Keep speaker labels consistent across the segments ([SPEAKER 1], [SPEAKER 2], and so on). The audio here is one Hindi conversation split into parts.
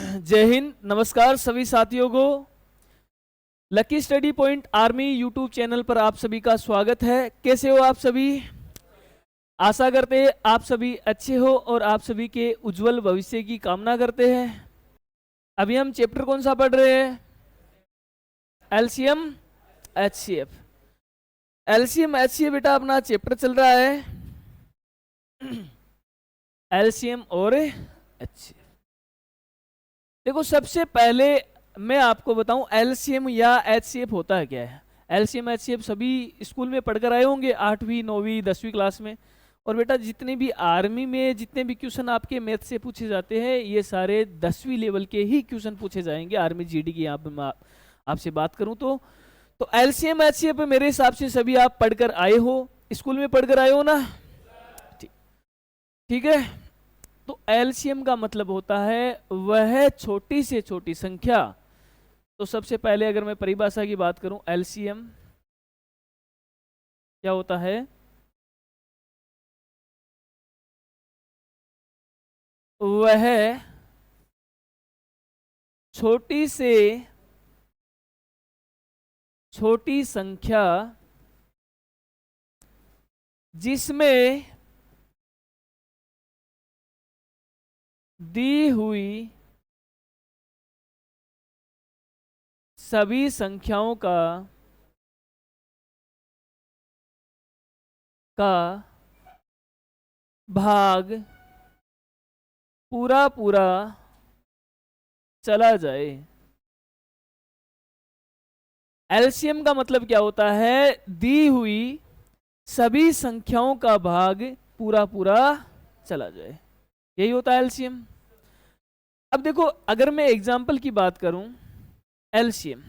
[SPEAKER 1] जय हिंद, नमस्कार सभी साथियों को। Lucky study point army YouTube channel पर आप सभी का स्वागत है। कैसे हो आप सभी? आशा करते हैं आप सभी अच्छे हो और आप सभी के उज्जवल भविष्य की कामना करते हैं। अभी हम चैप्टर कौन सा पढ़ रहे हैं? LCM HCF. एलसीएम एचसीएफ बेटा अपना चैप्टर चल रहा है एलसीएम और एचसीएफ। देखो, सबसे पहले मैं आपको बताऊं एलसीएम या एचसीएफ होता है क्या है। एलसीएम एचसीएफ सभी स्कूल में पढ़कर आए होंगे, 8वीं 9वीं 10वीं क्लास में। और बेटा जितने भी आर्मी में जितने भी क्वेश्चन आपके मैथ से पूछे जाते हैं ये सारे 10वीं लेवल के ही क्वेश्चन पूछे जाएंगे। आर्मी जीडी की यहाँ पे मैं आपसे बात करूं तो एलसीएम एचसीएफ मेरे हिसाब से सभी आप पढ़कर आए हो, स्कूल में पढ़कर आए हो ना? ठीक है। तो एलसीएम का मतलब होता है वह छोटी से छोटी संख्या। तो सबसे पहले अगर मैं परिभाषा की बात करूं, एलसीएम क्या होता है? वह छोटी से छोटी संख्या जिसमें दी हुई सभी संख्याओं का भाग पूरा पूरा चला जाए। एलसीएम का मतलब क्या होता है? दी हुई सभी संख्याओं का भाग पूरा पूरा चला जाए, यही होता है एलसीएम। अब देखो, अगर मैं एग्जाम्पल की बात करूं एलसीएम,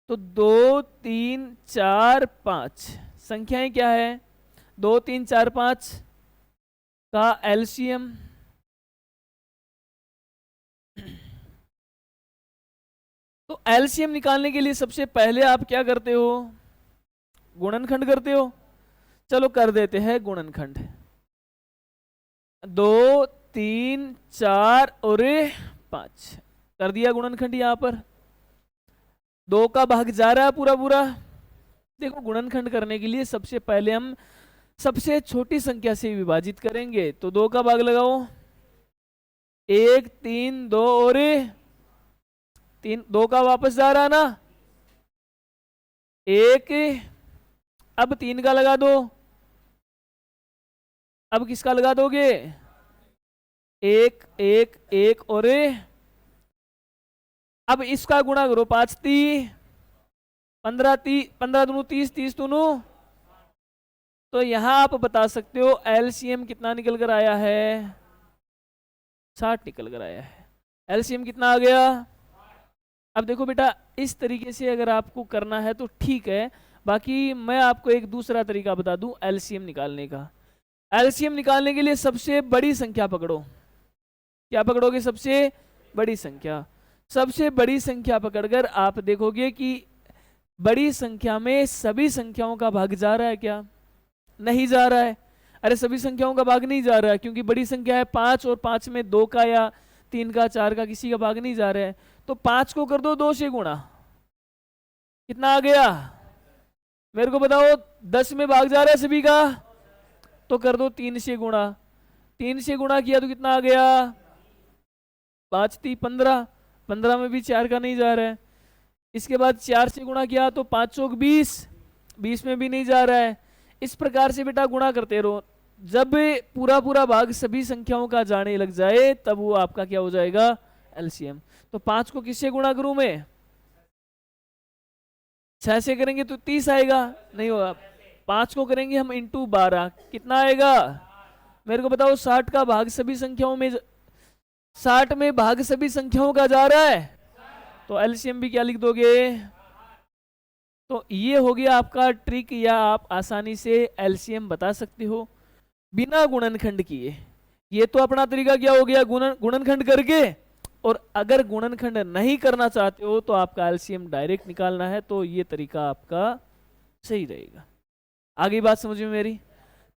[SPEAKER 1] तो 2 3 4 5 संख्याएं क्या है? 2 3 4 5 का एलसीएम। तो एलसीएम निकालने के लिए सबसे पहले आप क्या करते हो? गुणनखंड करते हो। चलो कर देते हैं गुणनखंड। 2 3 4 और 5 कर दिया गुणनखंड। यहां पर 2 का भाग जा रहा है पूरा पूरा। देखो, गुणनखंड करने के लिए सबसे पहले हम सबसे छोटी संख्या से विभाजित करेंगे। तो 2 का भाग लगाओ, 1 3 2 और 3। 2 का वापस जा रहा है ना, 1। अब 3 का लगा दो। अब किसका लगा दोगे? 1 1 1 और अब इसका गुणा करो, 5 3 15 15 दूनू 30 30 दूनू। तो यहां आप बता सकते हो एलसीएम कितना निकल कर आया है? 60 निकल कर आया है। एलसीएम कितना आ गया? अब देखो बेटा, इस तरीके से अगर आपको करना है तो ठीक है, बाकी मैं आपको एक दूसरा तरीका बता दूं एलसीएम निकालने का। एलसीएम निकालने के लिए सबसे बड़ी संख्या पकड़ो। क्या पकड़ोगे? सबसे बड़ी संख्या। सबसे बड़ी संख्या पकड़कर आप देखोगे कि बड़ी संख्या में सभी संख्याओं का भाग जा रहा है क्या? नहीं जा रहा है। अरे सभी संख्याओं का भाग नहीं जा रहा है, क्योंकि बड़ी संख्या है 5 और 5 में 2 का या 3 का 4 का किसी का भाग नहीं जा रहा है। तो 5 को कर दो 2 से गुणा। कितना आ गया? मेरे को बताओ, 10 में भाग जा रहा है सभी का, तो कर दो 3 से गुणा। 3 से गुणा किया तो कितना आ गया? 5 3 15। 15 में भी 4 का नहीं जा रहा है। इसके बाद 4 से गुणा किया तो 5 चौक 20। 20 में भी नहीं जा रहा है। इस प्रकार से बेटा गुणा करते रहो। जब पूरा पूरा भाग सभी संख्याओं का जाने लग जाए तब वो आपका क्या हो जाएगा? एलसीएम। तो 5 को किससे गुणा करूं मैं? 6 से करेंगे तो 30 आएगा, नहीं होगा। 5 को करेंगे हम इंटू 12, कितना आएगा? मेरे को बताओ, 60 का भाग सभी संख्याओं में 60 में भाग सभी संख्याओं का जा रहा है, तो एलसीएम भी क्या लिख दोगे? तो ये हो गया आपका ट्रिक, या आप आसानी से एलसीएम बता सकते हो बिना गुणनखंड किए। ये तो अपना तरीका क्या हो गया? गुणनखंड करके। और अगर गुणनखंड नहीं करना चाहते हो तो आपका एलसीएम डायरेक्ट निकालना है, तो ये तरीका आपका सही रहेगा। आगे बात समझ में मेरी?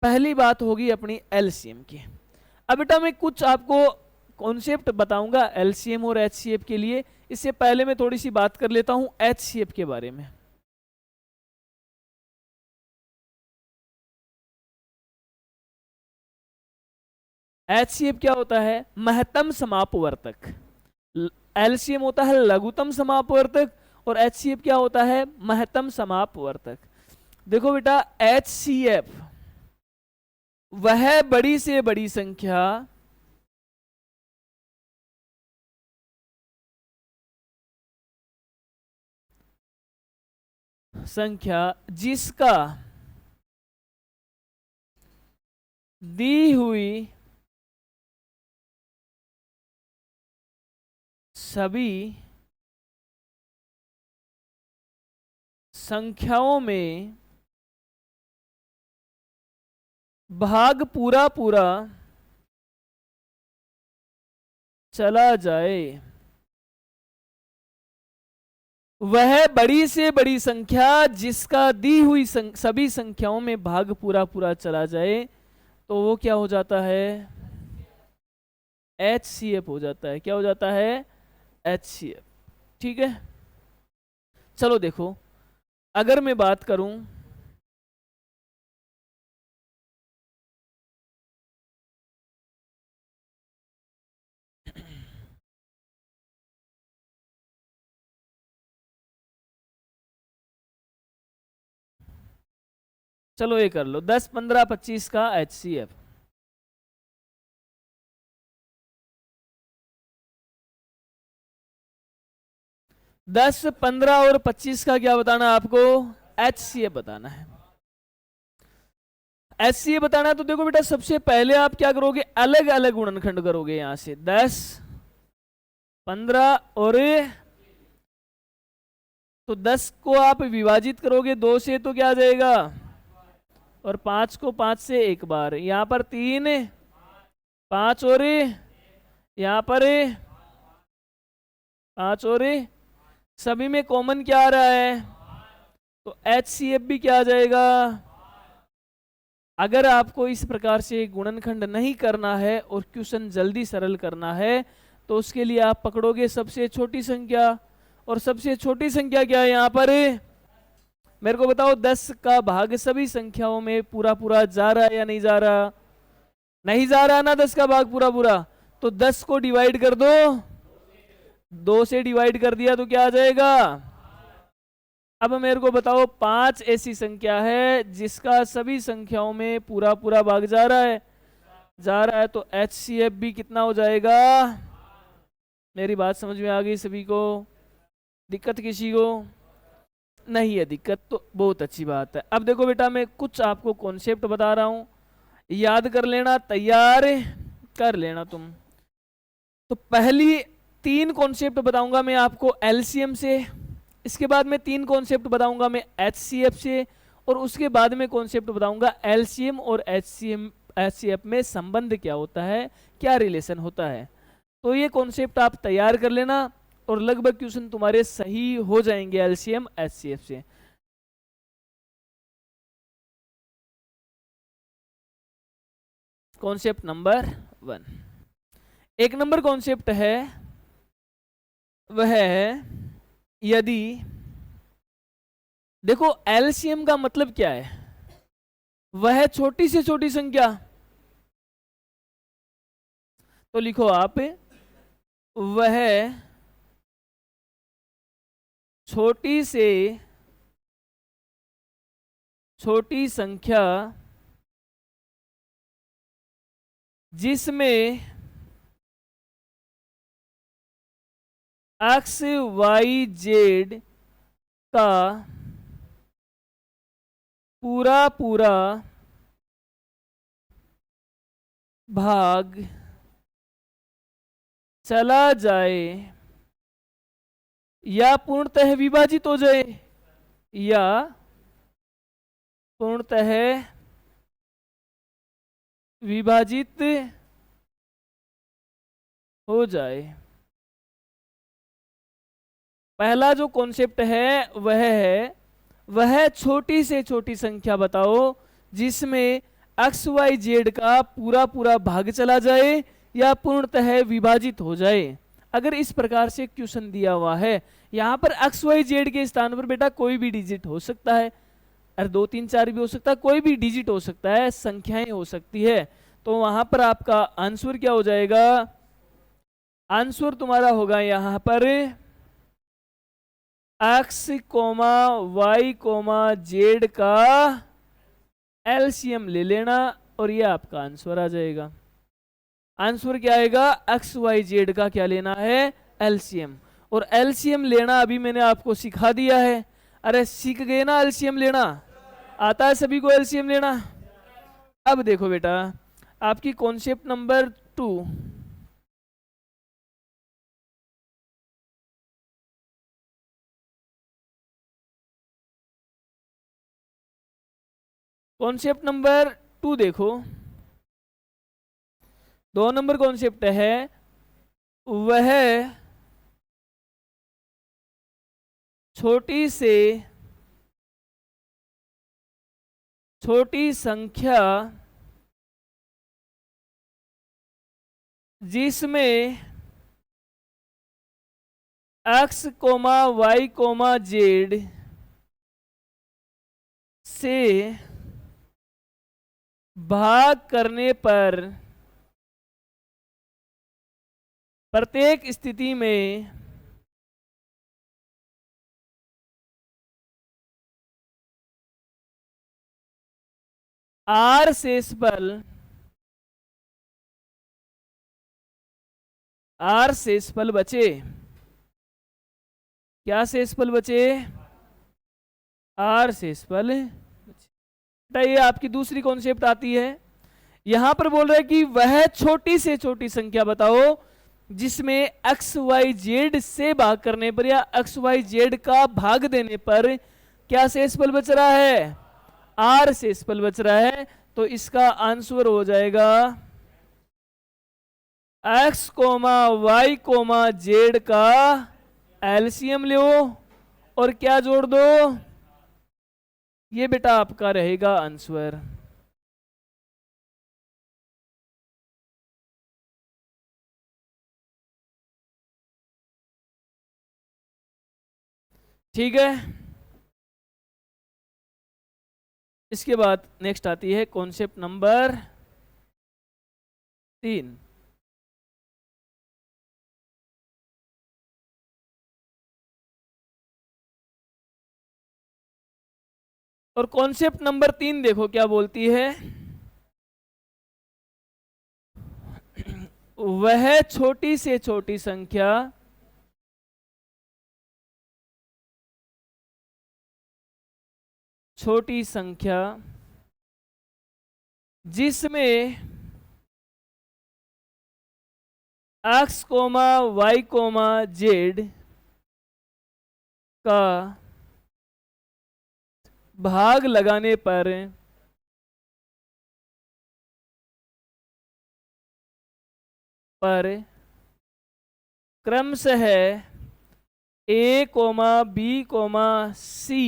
[SPEAKER 1] पहली बात होगी अपनी एलसीएम की। अब बेटा मैं कुछ आपको कॉन्सेप्ट बताऊंगा एलसीएम और एचसीएफ के लिए। इससे पहले मैं थोड़ी सी बात कर लेता हूं एचसीएफ के बारे में। एचसीएफ क्या होता है? महत्तम समापवर्तक। एलसीएम होता है लघुतम समापवर्तक और एचसीएफ क्या होता है? महत्तम समापवर्तक। देखो बेटा, एचसीएफ वह बड़ी से बड़ी संख्या जिसका दी हुई सभी संख्याओं में भाग पूरा पूरा चला जाए। वह बड़ी से बड़ी संख्या जिसका दी हुई सभी संख्याओं में भाग पूरा पूरा चला जाए, तो वो क्या हो जाता है? एचसीएफ हो जाता है। क्या हो जाता है? एचसीएफ। ठीक है, चलो देखो, अगर मैं बात करूं चलो ये कर लो 10, 15, 25 का एचसीएफ। 10, 15 और 25 का क्या बताना है आपको? एचसीएफ बताना है। एचसीएफ बताना है तो देखो बेटा, सबसे पहले आप क्या करोगे? अलग अलग गुणनखंड करोगे। यहां से 10, 15 और तो 10 को आप विभाजित करोगे 2 से तो क्या आ जाएगा? और 5 को 5 से एक बार, यहां पर 3, 5 और यहां पर 5 और सभी में कॉमन क्या आ रहा है? तो एचसीएफ भी क्या आ जाएगा? अगर आपको इस प्रकार से गुणनखंड नहीं करना है और क्वेश्चन जल्दी सरल करना है तो उसके लिए आप पकड़ोगे सबसे छोटी संख्या। और सबसे छोटी संख्या क्या है यहाँ पर? मेरे को बताओ, 10 का भाग सभी संख्याओं में पूरा पूरा जा रहा है या नहीं जा रहा? नहीं जा रहा ना 10 का भाग पूरा पूरा। तो 10 को डिवाइड कर दो, 2 से डिवाइड कर दिया तो क्या आ जाएगा? अब मेरे को बताओ, 5 ऐसी संख्या है जिसका सभी संख्याओं में पूरा पूरा भाग जा रहा है तो एचसीएफ भी कितना हो जाएगा? मेरी बात समझ में आ गई सभी को? दिक्कत किसी को नहीं है? दिक्कत तो बहुत अच्छी बात है। अब देखो बेटा, मैं कुछ आपको कॉन्सेप्ट बता रहा हूं, याद कर लेना, तैयार कर लेना तुम। तो पहली 3 कॉन्सेप्ट बताऊंगा मैं आपको एलसीएम से, इसके बाद में 3 कॉन्सेप्ट बताऊंगा मैं एचसीएफ से, और उसके बाद में कॉन्सेप्ट बताऊंगा एलसीएम और एचसीएफ में संबंध क्या होता है, क्या रिलेशन होता है। तो ये कॉन्सेप्ट आप तैयार कर लेना और लगभग क्वेश्चन तुम्हारे सही हो जाएंगे एलसीएम एचसीएफ से। कॉन्सेप्ट नंबर 1, 1 नंबर कॉन्सेप्ट है वह है, यदि देखो एलसीएम का मतलब क्या है? वह छोटी से छोटी संख्या। तो लिखो आप, वह छोटी से छोटी संख्या जिसमें एक्स वाई जेड का पूरा पूरा भाग चला जाए या पूर्णतः विभाजित हो जाए, या पूर्णतः विभाजित हो जाए। पहला जो कॉन्सेप्ट है वह छोटी से छोटी संख्या बताओ जिसमें एक्स वाई जेड का पूरा पूरा भाग चला जाए या पूर्णतः विभाजित हो जाए। अगर इस प्रकार से क्वेश्चन दिया हुआ है, यहाँ पर एक्स वाई जेड के स्थान पर बेटा कोई भी डिजिट हो सकता है, और 2 3 4 भी हो सकता है, कोई भी डिजिट हो सकता है, संख्याएं हो सकती है। तो वहां पर आपका आंसर क्या हो जाएगा? आंसर तुम्हारा होगा यहाँ पर x comma y comma z का एलसीएम ले लेना, और ये आपका आंसर आ जाएगा। आंसर क्या आएगा? एक्स वाई जेड का क्या लेना है? एलसीएम। और एलसीएम लेना अभी मैंने आपको सिखा दिया है। अरे सीख गए ना एलसीएम लेना? आता है सभी को एलसीएम लेना? अब देखो बेटा, आपकी कॉन्सेप्ट नंबर 2, कॉन्सेप्ट नंबर 2 देखो, 2 नंबर कॉन्सेप्ट है, वह छोटी से छोटी संख्या जिसमें x comma y comma z से भाग करने पर प्रत्येक स्थिति में आर शेषफल बचे। क्या शेषफल बचे? आर शेषफल बचे। ये आपकी दूसरी कॉन्सेप्ट आती है। यहां पर बोल रहा है कि वह छोटी से छोटी संख्या बताओ जिसमें एक्स वाई जेड से भाग करने पर या एक्स वाई जेड का भाग देने पर क्या शेषफल बच रहा है? आर शेषफल बच रहा है। तो इसका आंसर हो जाएगा x comma y comma z का एलसीएम लो और क्या जोड़ दो? ये बेटा आपका रहेगा आंसर। ठीक है। इसके बाद नेक्स्ट आती है कॉन्सेप्ट नंबर 3। और कॉन्सेप्ट नंबर 3 देखो क्या बोलती है, वह छोटी से छोटी संख्या जिसमें x comma y comma z का भाग लगाने पर क्रमशः a comma b comma c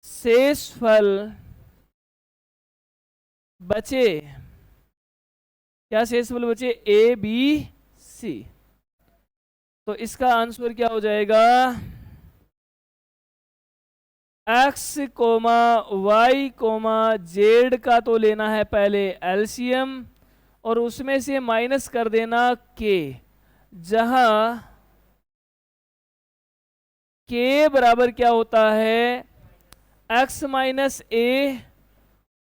[SPEAKER 1] शेषफल बचे। क्या शेषफल बचे? A b c. तो इसका आंसर क्या हो जाएगा? X comma y comma z का तो लेना है पहले एलसीएम और उसमें से माइनस कर देना के, जहां के बराबर क्या होता है? X minus a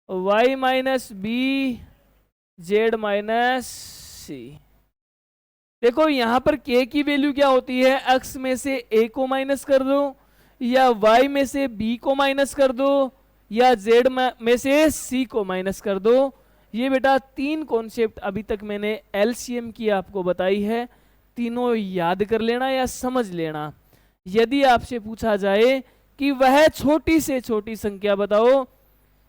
[SPEAKER 1] y minus b z minus c. देखो यहां पर के की वैल्यू क्या होती है? एक्स में से ए को माइनस कर दो या वाई में से बी को माइनस कर दो या जेड में से सी को माइनस कर दो। ये बेटा 3 कॉन्सेप्ट अभी तक मैंने एलसीएम की आपको बताई है, तीनों याद कर लेना या समझ लेना। यदि आपसे पूछा जाए कि वह छोटी से छोटी संख्या बताओ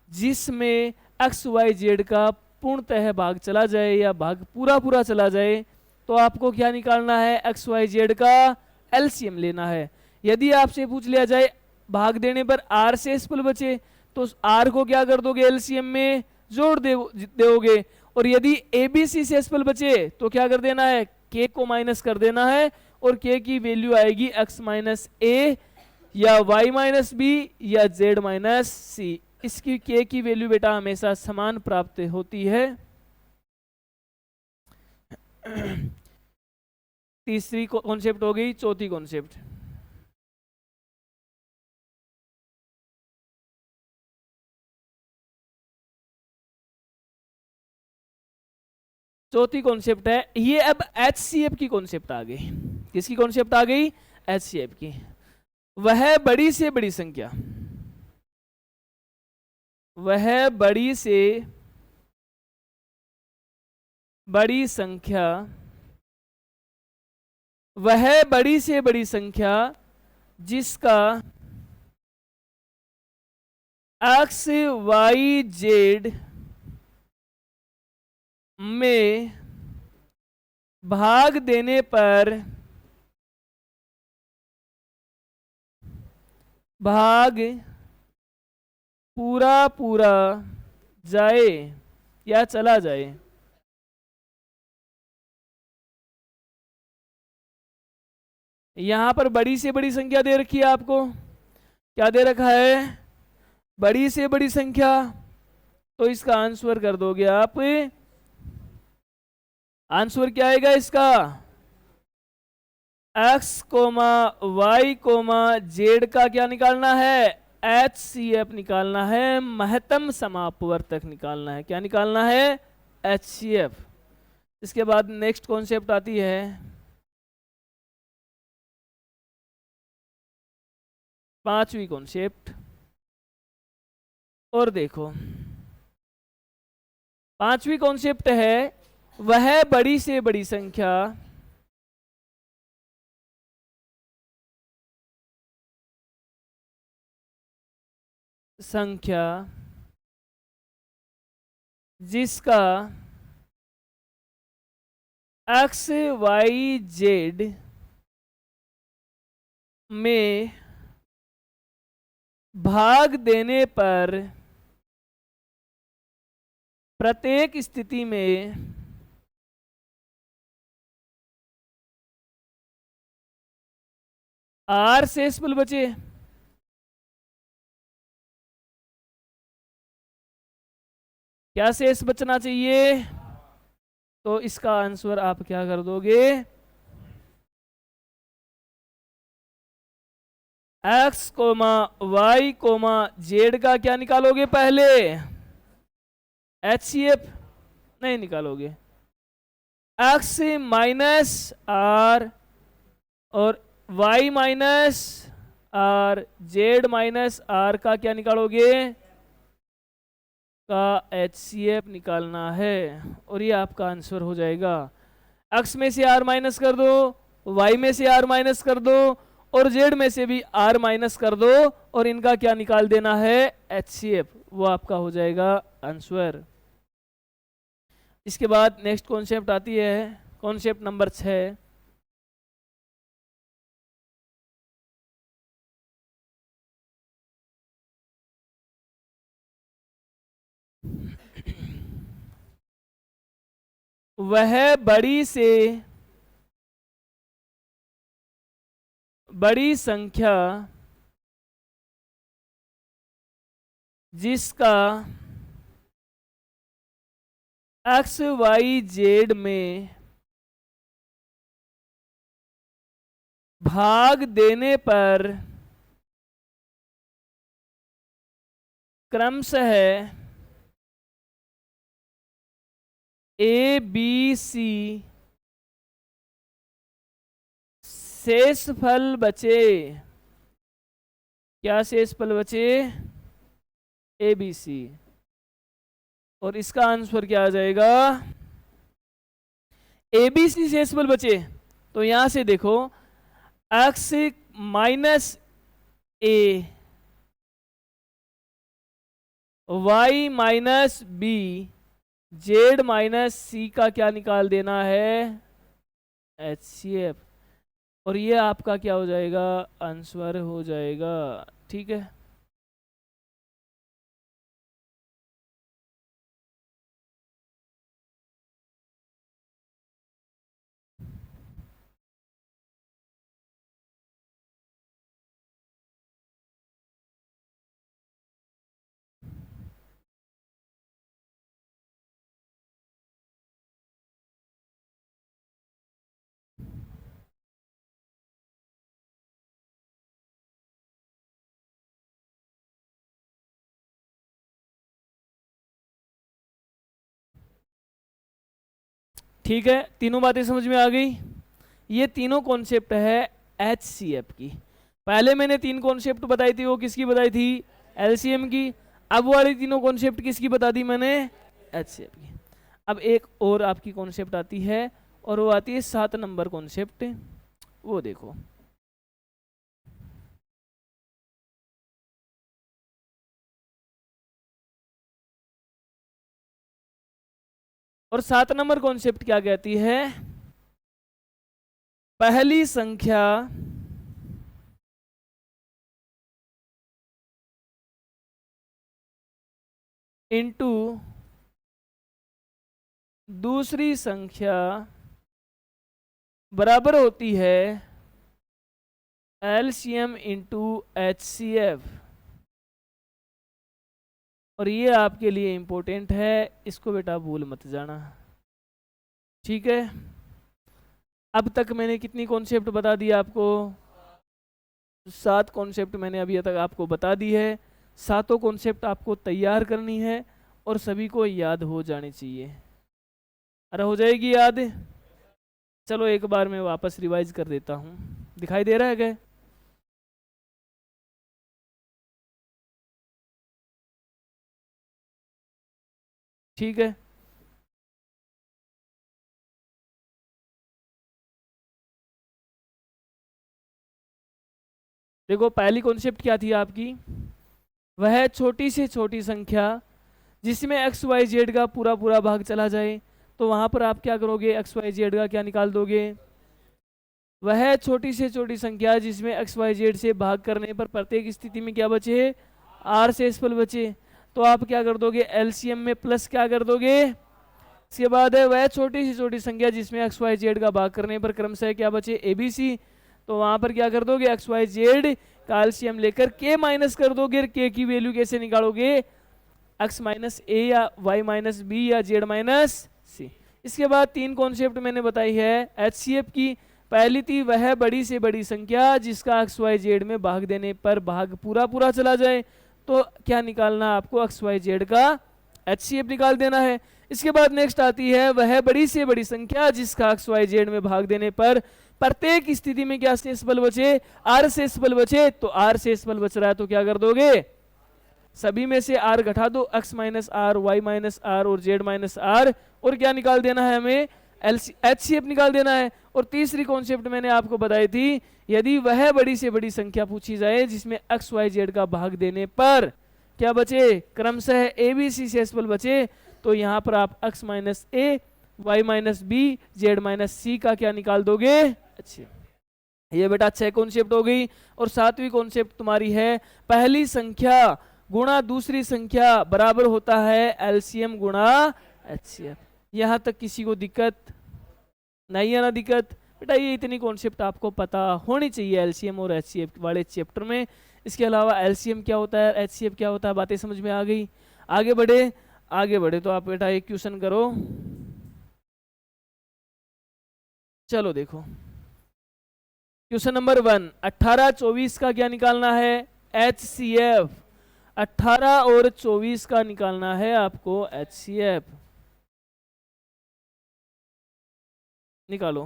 [SPEAKER 1] जिसमें एक्स वाई जेड का पूर्णतः भाग चला जाए या भाग पूरा पूरा चला जाए, तो आपको क्या निकालना है? एक्स वाई जेड का एलसीएम लेना है। यदि आपसे पूछ लिया जाए भाग देने पर आर शेषफल बचे, तो आर को क्या कर दोगे? एलसीएम में जोड़ दोगे। और यदि ए बी सी शेषफल बचे तो क्या कर देना है, के को माइनस कर देना है, और के की वैल्यू आएगी एक्स माइनस ए या वाई माइनस बी या जेड माइनस सी। इसकी के की वैल्यू बेटा हमेशा समान प्राप्त होती है। तीसरी कॉन्सेप्ट हो गई। चौथी कॉन्सेप्ट, चौथी कॉन्सेप्ट है ये, अब HCF की कॉन्सेप्ट आ गई। किसकी कॉन्सेप्ट आ गई, HCF की। वह बड़ी से बड़ी संख्या, वह बड़ी से बड़ी संख्या, वह बड़ी से बड़ी संख्या जिसका एक्स वाई जेड में भाग देने पर भाग पूरा पूरा जाए या चला जाए। यहां पर बड़ी से बड़ी संख्या दे रखी है आपको, क्या दे रखा है, बड़ी से बड़ी संख्या। तो इसका आंसर कर दोगे आप, आंसर क्या आएगा इसका, x comma y comma z का क्या निकालना है, HCF निकालना है, महत्तम समापवर्तक निकालना है। क्या निकालना है, HCF। इसके बाद नेक्स्ट कॉन्सेप्ट आती है पांचवी कॉन्सेप्ट। और देखो पांचवी कॉन्सेप्ट है, वह बड़ी से बड़ी संख्या जिसका एक्स वाई जेड में भाग देने पर प्रत्येक स्थिति में आर शेषफल बचे। क्या शेष बचना चाहिए, तो इसका आंसर आप क्या कर दोगे, x comma y comma z का क्या निकालोगे, पहले HCF नहीं निकालोगे, एक्स माइनस आर और y minus r z minus r का क्या निकालोगे, का HCF निकालना है। और ये आपका आंसर हो जाएगा। x में से r माइनस कर दो, y में से r माइनस कर दो और z में से भी r माइनस कर दो और इनका क्या निकाल देना है, HCF। वो आपका हो जाएगा आंसर। इसके बाद नेक्स्ट कॉन्सेप्ट आती है कॉन्सेप्ट नंबर 6। वह बड़ी से बड़ी संख्या जिसका एक्स वाई जेड में भाग देने पर क्रमशः ए बी सी शेषफल बचे। क्या शेषफल बचे, ABC। और इसका आंसर क्या आ जाएगा, ABC शेषफल बचे। तो यहां से देखो x minus a y minus b z minus c का क्या निकाल देना है, HCF। और ये आपका क्या हो जाएगा, आंसर हो जाएगा। ठीक है। ठीक है, तीनों बातें समझ में आ गई। ये तीनों कॉन्सेप्ट है HCF की। पहले मैंने 3 कॉन्सेप्ट बताई थी, वो किसकी बताई थी? LCM की। अब वाली तीनों कॉन्सेप्ट किसकी बता दी मैंने? HCF की। अब एक और आपकी कॉन्सेप्ट आती है, और वो आती है 7 नंबर कॉन्सेप्ट। वो देखो, और 7 नंबर कॉन्सेप्ट क्या कहती है? पहली संख्या इंटू दूसरी संख्या बराबर होती है LCM इंटू HCF। और ये आपके लिए इंपॉर्टेंट है, इसको बेटा भूल मत जाना, ठीक है। अब तक मैंने कितनी कॉन्सेप्ट बता दी आपको? 7 कॉन्सेप्ट मैंने अभी तक आपको बता दी है। सातों कॉन्सेप्ट आपको तैयार करनी है और सभी को याद हो जानी चाहिए। अरे हो जाएगी याद? चलो एक बार मैं वापस रिवाइज कर देता हूँ। दिखाई दे रहा है क्या? ठीक है, देखो पहली कॉन्सेप्ट क्या थी आपकी? वह छोटी से छोटी संख्या जिसमें एक्स वाई जेड का पूरा पूरा भाग चला जाए। तो वहां पर आप क्या करोगे? एक्स वाई जेड का क्या निकाल दोगे? वह छोटी से छोटी संख्या जिसमें एक्स वाई जेड से भाग करने पर प्रत्येक स्थिति में क्या बचे? आर शेषफल बचे। तो आप क्या कर दोगे? एलसीएम में प्लस क्या कर दोगे? इसके बाद है वह छोटी से छोटी संख्या जिसमें एक्स वाई जेड का भाग करने पर क्रमशः क्या बचे? एबीसी। तो वहां पर क्या कर दोगे? एक्स वाई जेड का एलसीएम लेकर के माइनस कर दोगे। के की वैल्यू कैसे निकालोगे? एक्स माइनस ए या वाई माइनस बी या जेड माइनस सी। इसके बाद 3 कॉन्सेप्ट मैंने बताई है एचसीएफ की। पहली थी वह बड़ी से बड़ी संख्या जिसका एक्स वाई जेड में भाग देने पर भाग पूरा पूरा चला जाए। तो क्या निकालना आपको? एक्स वाई जेड का एचसीएफ निकाल देना है। इसके बाद नेक्स्ट आती है वह बड़ी से बड़ी संख्या जिसका एक्स वाई जेड में भाग देने पर प्रत्येक स्थिति में क्या शेषफल बचे? आर शेषफल बचे। तो आर शेषफल बच रहा है तो क्या कर दोगे? सभी में से आर घटा दो, x minus r, y minus r और जेड माइनस आर। और क्या निकाल देना है हमें? एचसीएफ निकाल देना है। और तीसरी कॉन्सेप्ट मैंने आपको बताई थी, यदि वह बड़ी से बड़ी संख्या पूछी जाए जिसमें एक्स वाई जेड का भाग देने पर क्या बचे? क्रमशः ए बी सी शेषफल बचे। तो यहां पर आप x minus a, y minus b, z minus c का क्या निकाल दोगे? अच्छा, ये बेटा 6 कॉन्सेप्ट हो गई। और 7वीं कॉन्सेप्ट तुम्हारी है पहली संख्या गुणा दूसरी संख्या बराबर होता है एलसीएम गुणा एचसीएफ। यहां तक किसी को दिक्कत नहीं है? ना दिक्कत बेटा, ये इतनी कॉन्सेप्ट आपको पता होनी चाहिए एलसीएम और एचसीएफ वाले चैप्टर में। इसके अलावा एलसीएम क्या होता है, एचसीएफ क्या होता है, बातें समझ में आ गई। आगे बढ़े, आगे बढ़े तो आप बेटा एक क्वेश्चन करो। चलो देखो क्वेश्चन नंबर 1, 18 24 का क्या निकालना है? एचसीएफ। 18 और 24 का निकालना है आपको एचसीएफ। निकालो।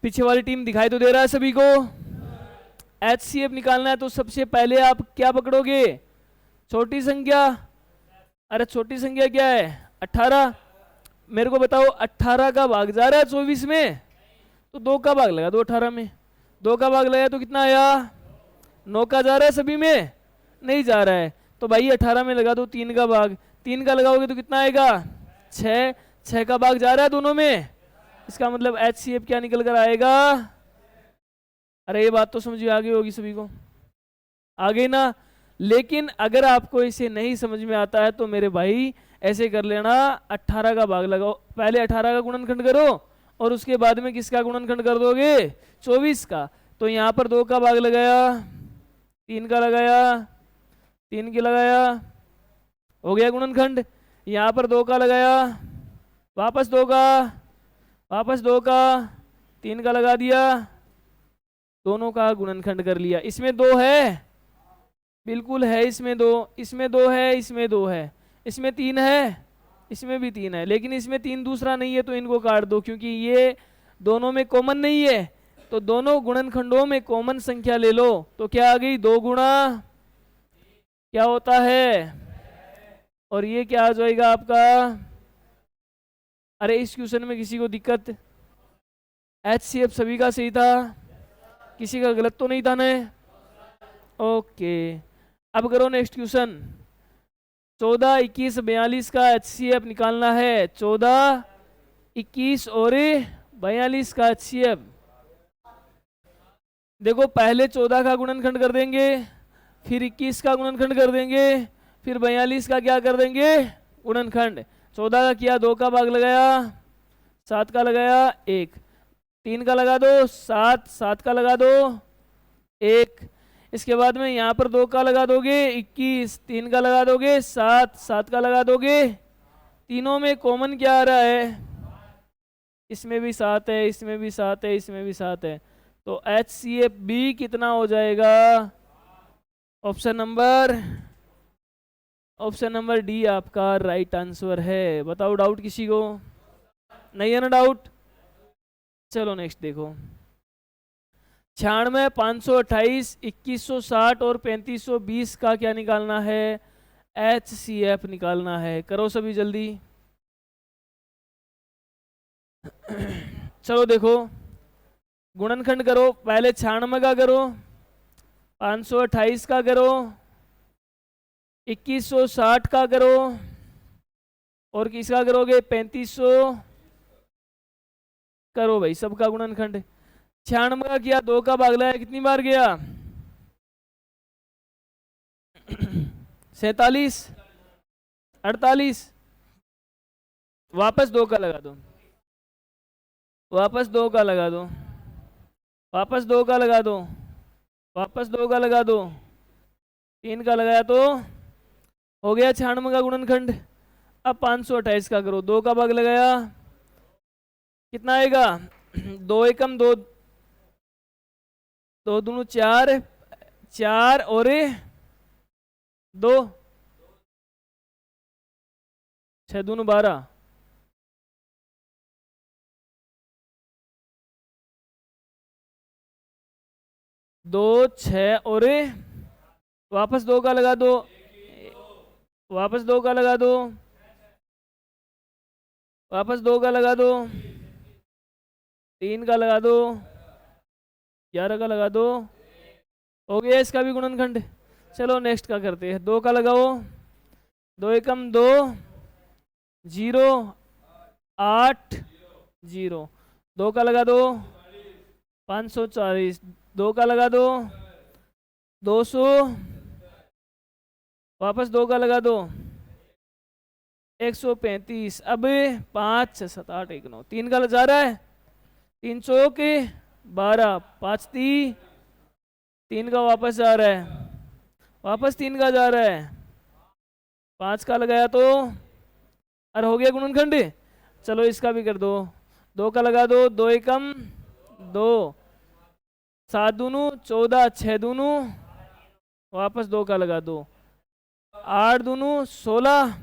[SPEAKER 1] पीछे वाली टीम दिखाई तो दे रहा है सभी को? एचसीएफ निकालना है तो सबसे पहले आप क्या पकड़ोगे? छोटी संख्या। अरे छोटी संख्या क्या है? 18। मेरे को बताओ 18 का भाग जा रहा है 24 में, तो 2 का भाग लगा दो 18 में। 2 का भाग लगा तो कितना आया? 9 का जा रहा है सभी में? नहीं जा रहा है। तो भाई 18 में लगा दो 3 का भाग। 3 का लगाओगे तो कितना आएगा? 6। 6 का भाग जा रहा है दोनों में। इसका मतलब एचसीएफ क्या निकल कर आएगा? अरे ये बात तो समझ में आ गई होगी सभी को, आ गई ना? लेकिन अगर आपको इसे नहीं समझ में आता है तो मेरे भाई ऐसे कर लेना, 18 का भाग लगाओ, पहले 18 का गुणनखंड करो और उसके बाद में किसका गुणनखंड कर दोगे? 24 का। तो यहाँ पर 2 का भाग लगाया, 3 का लगाया, 3 की लगाया, हो गया गुणनखंड। यहाँ पर 2 का लगाया, वापस 2 का, वापस 2 का, 3 का लगा दिया, दोनों का गुणनखंड कर लिया। इसमें 2 है? बिल्कुल है, इसमें 2, इसमें 2 है, इसमें 2 है, इसमें 3 है, इसमें भी 3 है, लेकिन इसमें 3 दूसरा नहीं है तो इनको काट दो, क्योंकि ये दोनों में कॉमन नहीं है। तो दोनों गुणनखंडों में कॉमन संख्या ले लो, तो क्या आ गई, 2 गुणा क्या होता है, और ये क्या आ जाएगा आपका। अरे इस क्वेश्चन में किसी को दिक्कत, HCF सभी का सही था, किसी का गलत तो नहीं था ना। ओके, अब करो नेक्स्ट क्वेश्चन। 14, 21, 42 का HCF निकालना है। 14, 21 और 42 का HCF। देखो पहले 14 का गुणनखंड कर देंगे, फिर 21 का गुणनखंड कर देंगे, फिर 42 का क्या कर देंगे, गुणनखंड। 14 का किया, 2 का भाग लगाया, 7 का लगाया, 1, 3 का लगा दो, 7, 7 का लगा दो, 1। इसके बाद में यहाँ पर 2 का लगा दोगे, 21, 3 का लगा दोगे, 7, 7 का लगा दोगे। तीनों में कॉमन क्या आ रहा है, इसमें भी 7 है, इसमें भी 7 है, इसमें भी 7 है। तो HCF भी कितना हो जाएगा, ऑप्शन नंबर डी आपका राइट आंसर है। बताओ डाउट किसी को, नहीं है ना डाउट। चलो नेक्स्ट देखो। 96, 528, 2160 और 3520 का क्या निकालना है, HCF निकालना है। करो सभी जल्दी। चलो देखो, गुणनखंड करो, पहले 96 का करो, 528 का करो, 2160 का करो, और किसका करोगे, 3500 करो भाई, सबका गुणनखंड। 96 का किया, 2 का भाग लाया, कितनी बार गया, 47, 48, वापस 2 का लगा दो, वापस 2 का लगा दो, वापस 2 का लगा दो, वापस 2 का लगा दो, 3 का लगाया तो हो गया 96 का गुणनखंड। अब 528 का करो, 2 का भाग लगाया, कितना आएगा, 2 एकम 2, 2 दूनी 4, 4 और 2, 6 दूनी 12, 2, 6 और वापस 2 का लगा दो, वापस 2 का लगा दो, वापस 2 का लगा दो, 3 का लगा दो, 11 का लगा दो, हो गया इसका भी गुणनखंड। चलो नेक्स्ट का करते हैं। 2 का लगाओ, 2 एकम 2, 0, 8, 0, 2 का लगा दो, 540, 2 का लगा दो, 200, वापस 2 का लगा दो, 135। अब 5, 6, 7, 8, 1, 9, 3 का जा रहा है, 3 चौक 12, 5 3, 3 का वापस जा रहा है, वापस 3 का जा रहा है, 5 का लगाया तो, अरे हो गया गुणनखंड। चलो इसका भी कर दो, 2 का लगा दो, 2 एकम 2, 7 दूनू 14, 6 दूनू, वापस 2 का लगा दो, 8 दूनू 16,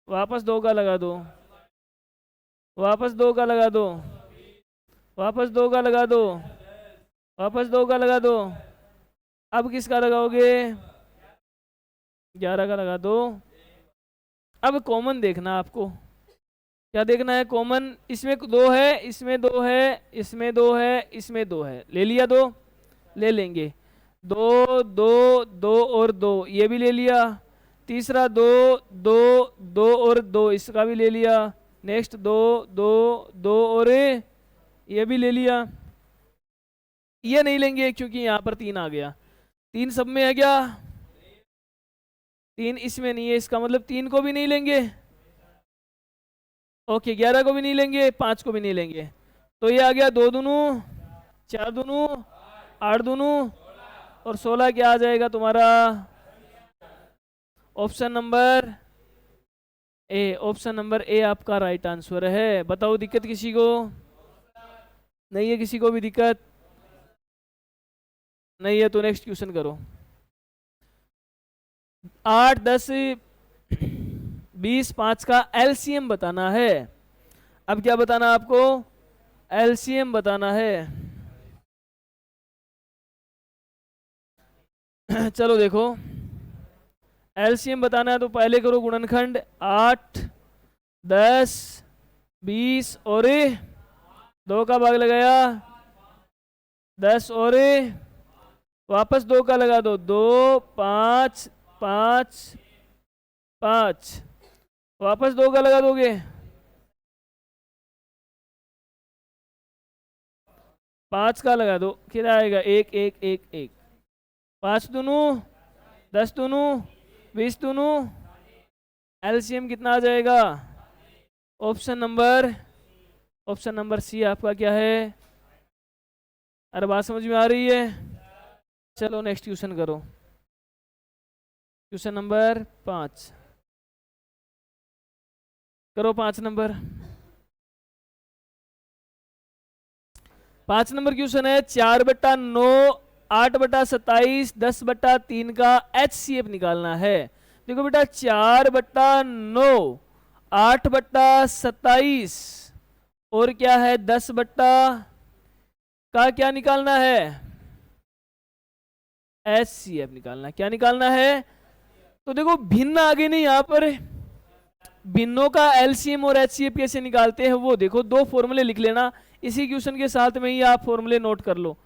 [SPEAKER 1] वापस 2 का लगा दो, वापस 2 का लगा दो, वापस 2 का लगा दो, वापस 2 का लगा दो। अब किसका लगाओगे, 11 का लगा दो। अब कॉमन देखना आपको, क्या देखना है, कॉमन। इसमें 2 है, इसमें 2 है, इसमें 2 है, इसमें 2 है, ले लिया 2, ले लेंगे 2, 2, 2 और 2, ये भी ले लिया। तीसरा 2, 2, 2 और 2, इसका भी ले लिया। नेक्स्ट 2, 2, 2 और ये भी ले लिया। ये नहीं लेंगे क्योंकि यहाँ पर 3 आ गया, 3 सब में है क्या, 3 इसमें नहीं है, इसका मतलब 3 को भी नहीं लेंगे। ओके, 11 को भी नहीं लेंगे, 5 को भी नहीं लेंगे। तो ये आ गया 2 दूनू 4 दूनू 8 दूनू और 16 क्या आ जाएगा तुम्हारा, option number A. Option number A आपका राइट आंसर है। बताओ दिक्कत किसी को, नहीं है किसी को भी दिक्कत, नहीं है तो नेक्स्ट क्वेश्चन करो। 8, 10, 20 5 का एलसीएम बताना है। अब क्या बताना आपको, एलसीएम बताना है। चलो देखो, एलसीएम बताना है तो पहले करो गुणनखंड, 8 10 20 और 2 का भाग लगाया, 10 और वापस 2 का लगा दो, 2 5 5 5, वापस 2 का लगा दोगे, 5 का लगा दो, क्या आएगा 1 1 1 1, 5 दूनू 10 दूनू 20 दूनू, एलसीएम कितना आ जाएगा, ऑप्शन नंबर सी आपका क्या है। अरे बात समझ में आ रही है। चलो नेक्स्ट क्वेश्चन करो, क्वेश्चन नंबर 5 करो। 5 नंबर क्वेश्चन है 4/9 8/27 10/3 का HCF निकालना है। देखो बेटा 4/9 8/27 और क्या है 10 का क्या निकालना है, HCF निकालना है। क्या निकालना है, तो देखो भिन्न आगे नहीं, यहां पर भिन्नों का एलसीएम और एचसीएफ कैसे निकालते हैं वो देखो, 2 फॉर्मूले लिख लेना इसी क्वेश्चन के साथ में ही, आप फॉर्मूले नोट कर लो।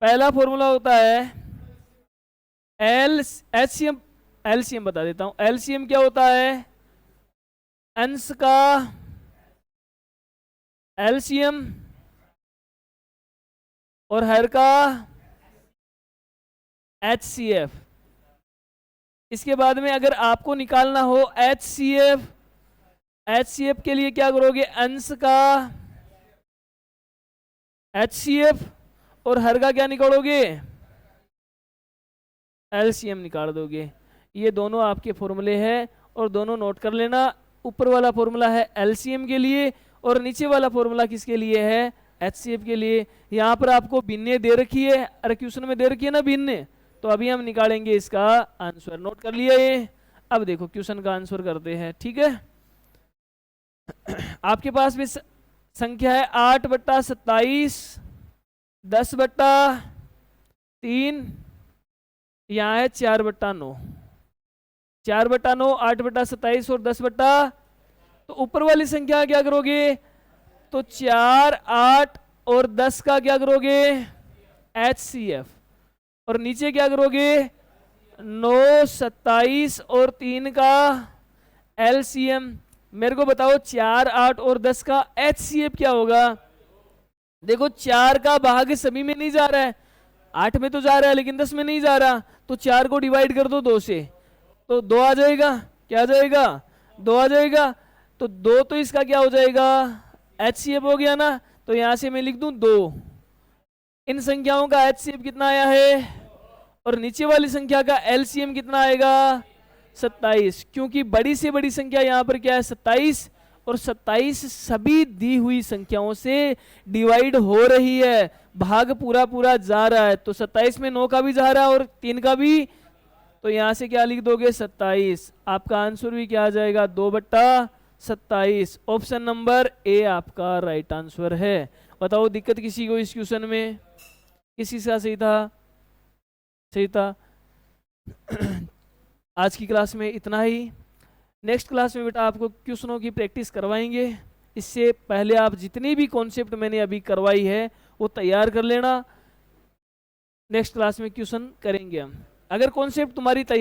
[SPEAKER 1] पहला फॉर्मूला होता है एलसीएम बता देता हूं। एलसीएम क्या होता है, अंश का एलसीएम और हर का HCF। इसके बाद में अगर आपको निकालना हो HCF के लिए क्या करोगे, अंश का HCF और हर का क्या निकालोगे, LCM निकाल दोगे। ये दोनों आपके फॉर्मूले हैं और दोनों नोट कर लेना। ऊपर वाला फॉर्मूला है LCM के लिए और नीचे वाला फॉर्मूला किसके लिए है, HCF के लिए। यहाँ पर आपको भिन्ने दे रखी है, अरे क्वेश्चन में दे रखी है ना भिन्ने, तो अभी हम निकालेंगे इसका आंसर। नोट कर लिया ये। अब देखो क्वेश्चन का आंसर करते हैं, ठीक है। आपके पास भी संख्या है 8/27 10/3, यहाँ है 4/9 4/9 8/27 और 10 तो ऊपर वाली संख्या क्या करोगे, तो 4 8 और 10 का क्या करोगे HCF, और नीचे क्या करोगे 9 27 और 3 का LCM। मेरे को बताओ 4 8 और 10 का HCF क्या होगा। देखो 4 का भाग सभी में नहीं जा रहा है, 8 में तो जा रहा है लेकिन 10 में नहीं जा रहा, तो 4 को डिवाइड कर दो 2 से, तो 2 आ जाएगा। क्या आ जाएगा, 2 आ जाएगा। तो 2 तो इसका क्या हो जाएगा HCF हो गया ना, तो यहां से मैं लिख दूं 2। इन संख्याओं का HCF कितना आया है और नीचे वाली संख्या का LCM कितना आएगा 27, क्योंकि बड़ी से बड़ी संख्या यहाँ पर क्या है 27, और 27 सभी दी हुई संख्याओं से डिवाइड हो रही है, भाग पूरा पूरा जा रहा है। तो 27 में 9 का भी जा रहा है और 3 का भी, तो यहां से क्या लिख दोगे 27। आपका आंसर भी क्या आ जाएगा 2/27। ऑप्शन नंबर ए आपका राइट आंसर है। बताओ दिक्कत किसी को इस क्वेश्चन में, किसी का सही था, सही था। आज की क्लास में इतना ही। नेक्स्ट क्लास में बेटा आपको क्वेश्चनों की प्रैक्टिस करवाएंगे। इससे पहले आप जितनी भी कॉन्सेप्ट मैंने अभी करवाई है वो तैयार कर लेना। नेक्स्ट क्लास में क्वेश्चन करेंगे हम। अगर कॉन्सेप्ट तुम्हारी तैयार